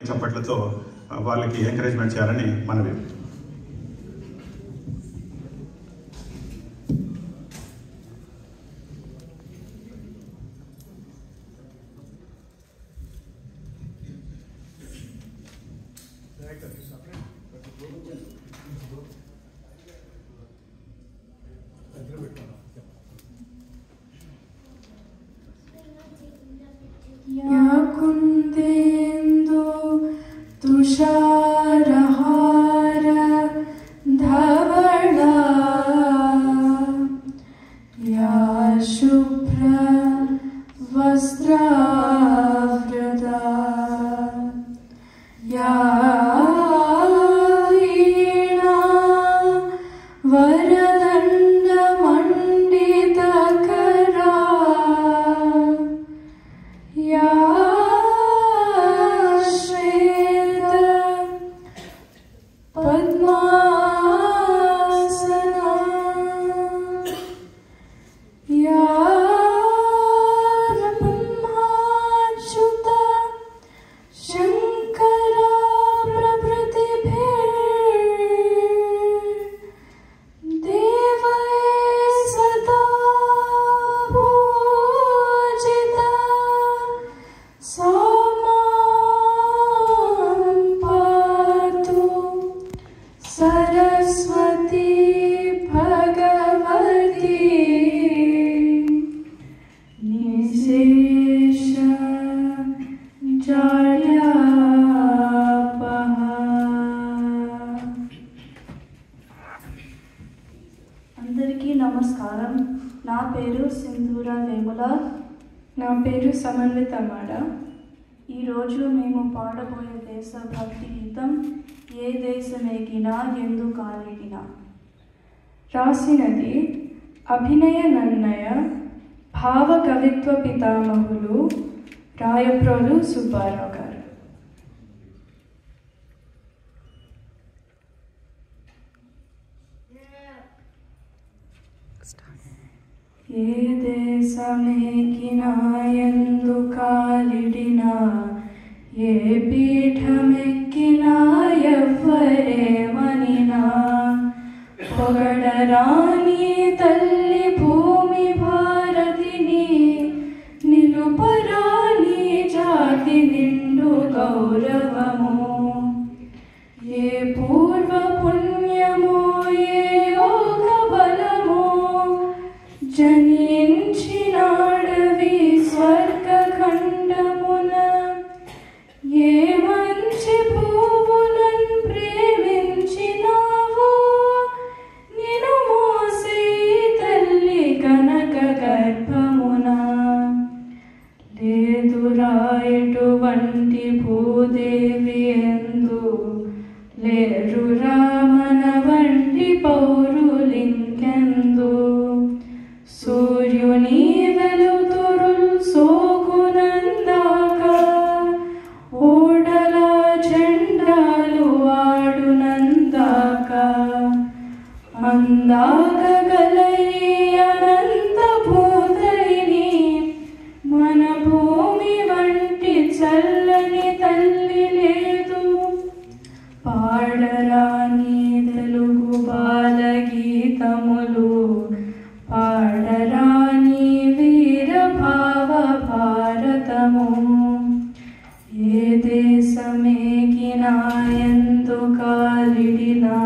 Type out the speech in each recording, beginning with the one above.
చప్పట్లతో వాళ్ళకి ఎంకరేజ్మెంట్ చేయాలని మనవి. याकुन्देन्दु तुषारहार धवला या शुभ्र वस्त्रावृता या वीणा वरदण्डमण्डितकरा या पद्मासना या ब्रह्माच्युत शंकर प्रभृतिभिर्देवैः सदा पूजिता सा सरस्वती भगवती निशेष जाड्यापहा. అందరికీ నమస్కారం. నా పేరు సింధూరా వేముల. నా పేరు సమన్విత మాడ. ఈరోజు మేము పాడబోయే దేశభక్తి గీతం ఏ దేశమేగినా ఎందు కాలిడినా. రాసినది అభినయ నన్నయ భావ కవిత్వ పితామహులు రాయప్రోలు సుబ్బారావు గారు. ఏ దేశమేకినా ఎందు కాలిడినా ఏ పీఠమెక్కినా ఎవ్వరేమనినా పొగడరాని తల్లి భూమి భారతిని నిలుపరాని జాతి నిండు గౌరవము. ఏ పూర్వ పుణ్యమో ఏ యోగ బలమో జనించినాడవి స్వర్గఖండమున. ఏ మంచి పువ్వులను ప్రేమించినావో నిన్ను మోసే తల్లి కనక గర్భమున. లేదురా ఎటువంటి భూదేవి ఎందు లేరురా మన వంటి పౌరులింకెందు. సూర్యుని వెలుతురుల్ సోకునందాక ఓడల జెండాలు ఆడునందాక అందాక గలై అనంత భూతలిని మన భూమి వంటి చల్లని తల్లి లేదు. పాడరాని తెలుగు బాలగీతములు పాడరాని వీరభావ భారతము. ఏ దేశమేగినా ఎందు కాలిడినా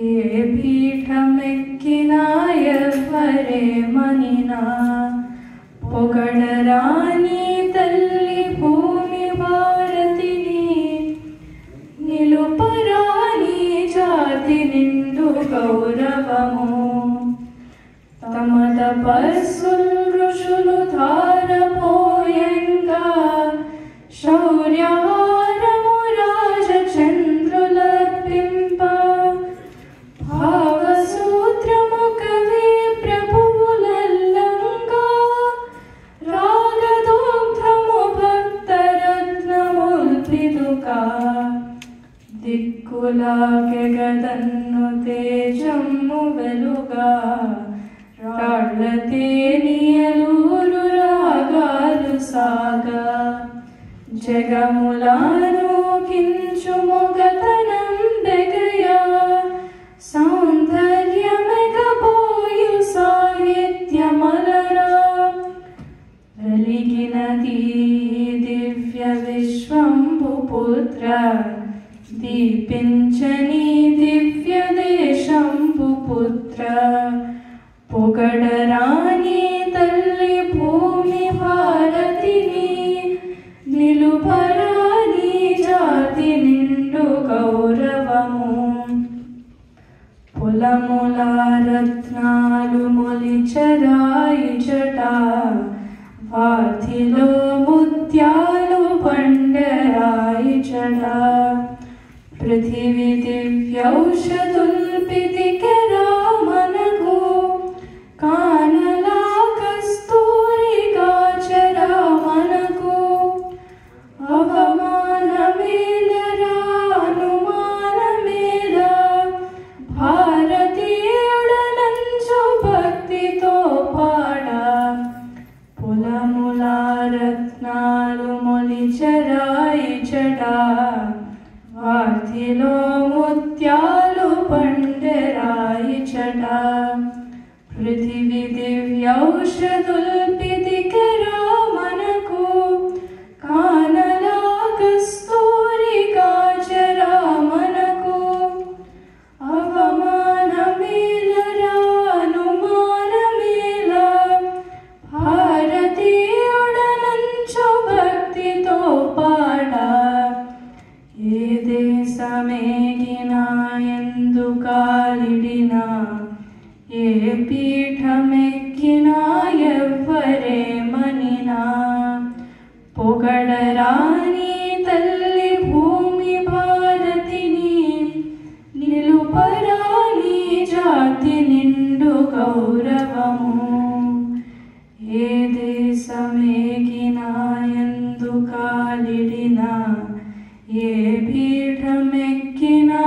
ఏ పీఠమెక్కినా ఎవ్వరేమనినా పొగడరాని తల్లి భూమి భారతిని నిలుపరాని జాతి నిండు గౌరవము. తమ తపస్సుల్ ఋషులు ధారపోయంగా శౌర్యహారము రాజచంద్రులర్పింప భావసూత్రము కవి ప్రభువులల్లంగా రాగదోగ్ధము భక్తరత్నముల్ పిదుకా. దిక్కులాకెగదన్ను తేజమ్ము వెలుగా రాళ్ళతేనియలూరు రాగాలు సాగా జగములాను శోకించు మొగతనం బెగయా సౌందర్యమెగబోయు సాహిత్యమలరా వెలిగినది దివ్య విశ్వంబు పుత్ర దీపించని దివ్య దేశంబు పుత్ర పొగడరాని తల్లి భూమి భారతిని నిలుపరాని జాతి నిండు గౌరవము పొలముల రత్నాలు మొలిచరాయిచట వాతిలో ముత్యాలు పండరాయిచట పృథివీ దివ్యౌషధుల్పితికెరా మనకు కానలా కస్తూరికాచరా మనకు అవమానమేలరా అనుమానమేలా భారతీయుడనంచు భక్తితో పాడ పొలముల రత్నాలు మొలిచరాయిచట వాతిలో ముత్యాలు పండరాయిచట పృథివీ దివ్యౌషధుల్పితికెరా మనకు కానలా కస్తూరికాచరా మనకు అవమానమేలరా అనుమానమేలా భారతీయుడనంచు భక్తితో పాడ ఏ దేశమేగినా ఎందు కాలిడినా ఏ పీఠమెక్కినా ఎవ్వరేమనినా పొగడరాని తల్లి భూమి భారతిని నిలుపరాని జాతి నిండు గౌరవము ఏ దేశమేగినా ఎందు కాలిడినా ఏ పీఠమెక్కినా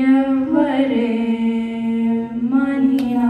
ఎవ్వరే మనినా